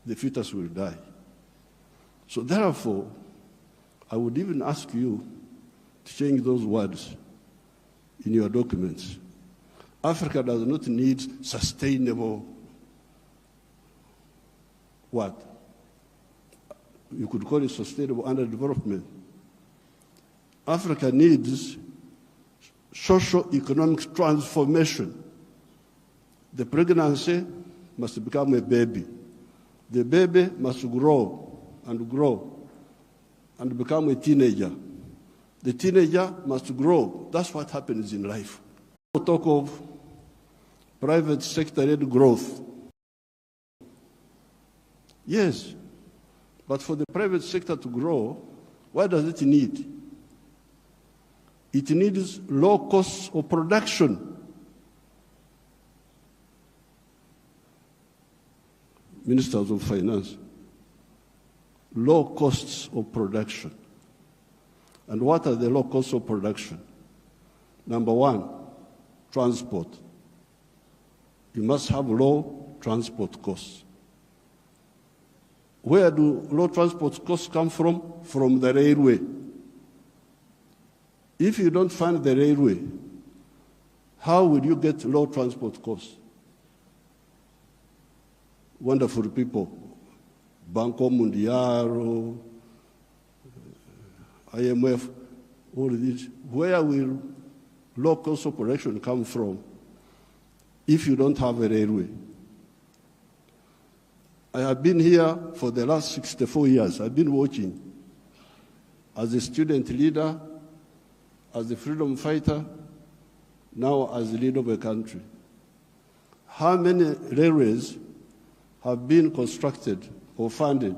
the fetus will die. So therefore, I would even ask you to change those words in your documents. Africa does not need sustainable, what? You could call it sustainable underdevelopment. Africa needs socio-economic transformation. The pregnancy must become a baby. The baby must grow and become a teenager. The teenager must grow. That's what happens in life. We talk of private sector-led growth. Yes, but for the private sector to grow, what does it need? It needs low costs of production. Ministers of Finance, low costs of production. And what are the low costs of production? Number one, transport. You must have low transport costs. Where do low transport costs come from? From the railway. If you don't fund the railway, how will you get low transport costs? Wonderful people, Banco Mundial, IMF, all of these. Where will low cost of production come from if you don't have a railway? I have been here for the last 64 years. I've been watching as a student leader, as a freedom fighter, now as the leader of a country. How many railways have been constructed or funded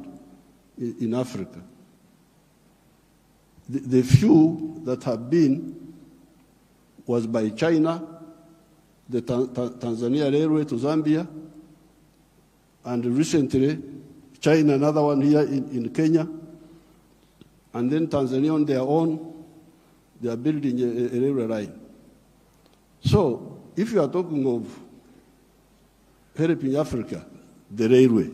in Africa? The few that have been was by China, the Tanzania Railway to Zambia, and recently China, another one here in Kenya, and then Tanzania on their own, they are building a railway line. So if you are talking of helping Africa, the railway,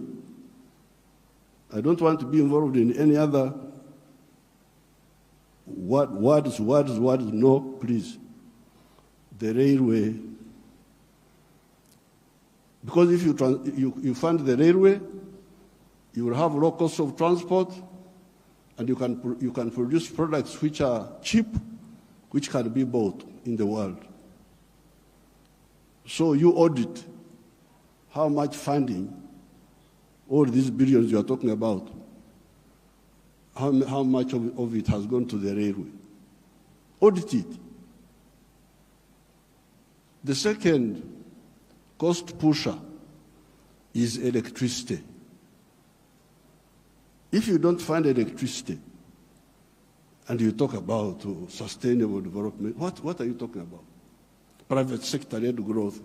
I don't want to be involved in any other words, no, please. The railway, because if you fund the railway, you will have low cost of transport, and you can produce products which are cheap, which can be bought in the world. So you audit how much funding, all these billions you are talking about, how much of it has gone to the railway. Audit it. The second cost pusher is electricity. If you don't find electricity and you talk about sustainable development, what are you talking about? Private sector-led growth.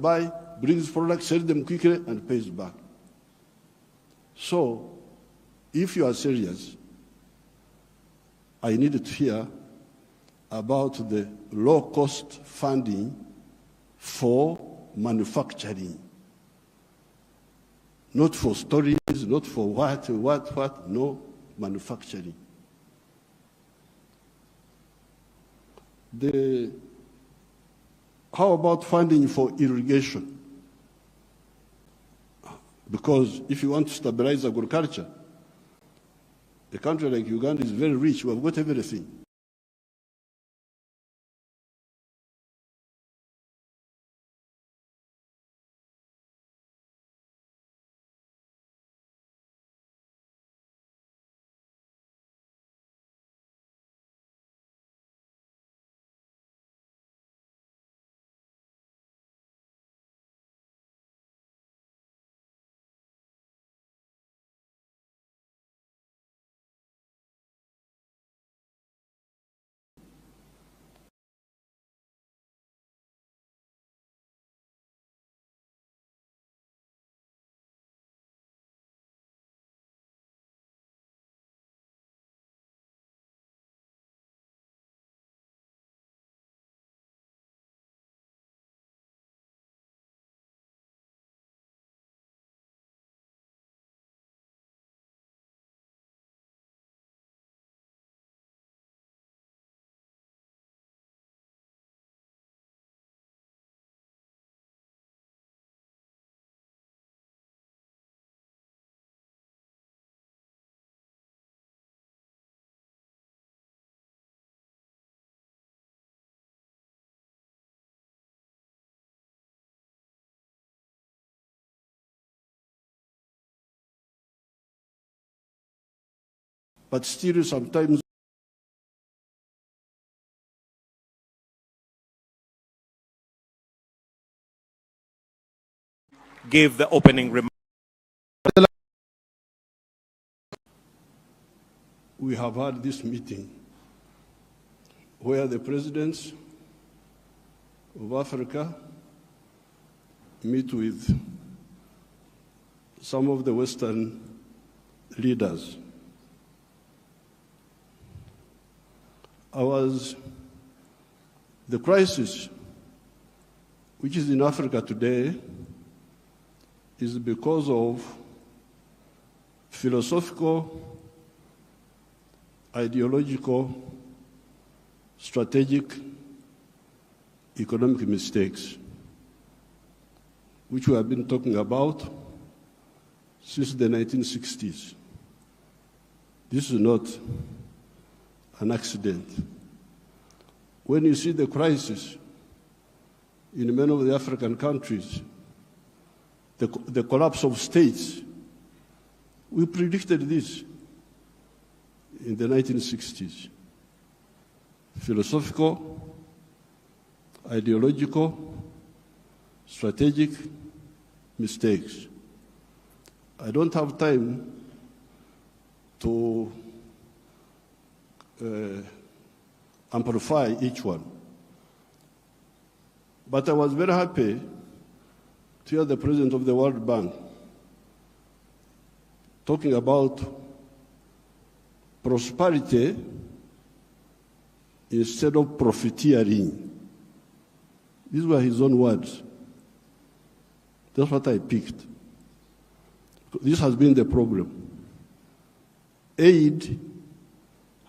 buy, brings products, sells them quickly, and pays back. So, if you are serious, I need to hear about the low-cost funding for manufacturing. Not for stories, not for what, no, manufacturing. How about funding for irrigation? Because if you want to stabilize agriculture, a country like Uganda is very rich, we have got everything. But still sometimes gave the opening remarks. we have had this meeting where the presidents of Africa meet with some of the Western leaders. The crisis which is in Africa today is because of philosophical, ideological, strategic, economic mistakes, which we have been talking about since the 1960s. This is not an accident. When you see the crisis in many of the African countries, the collapse of states, we predicted this in the 1960s. Philosophical, ideological, strategic mistakes. I don't have time to amplify each one. But I was very happy to hear the president of the World Bank talking about prosperity instead of profiteering. These were his own words. That's what I picked. This has been the problem. Aid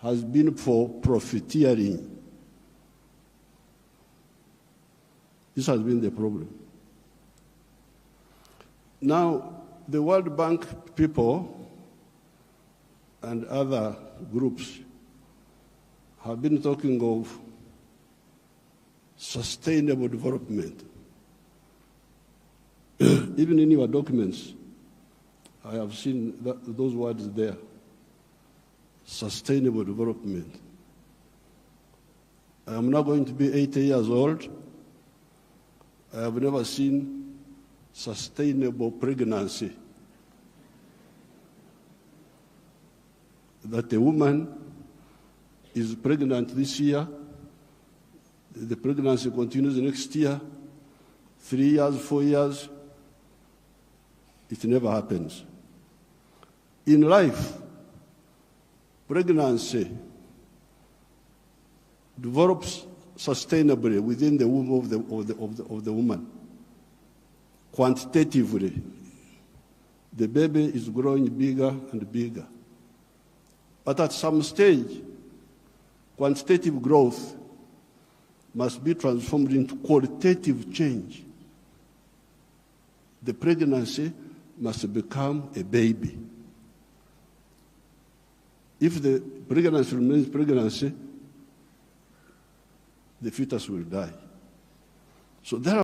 has been for profiteering. This has been the problem. Now, the World Bank people and other groups have been talking of sustainable development. Even in your documents, I have seen those words there. Sustainable development. I am now going to be 80 years old. I have never seen sustainable pregnancy. That a woman is pregnant this year, the pregnancy continues next year, 3 years, 4 years, it never happens. In life, pregnancy develops sustainably within the womb of the woman. Quantitatively, the baby is growing bigger and bigger. But at some stage, quantitative growth must be transformed into qualitative change. The pregnancy must become a baby. If the pregnancy remains pregnancy, the fetus will die. So there are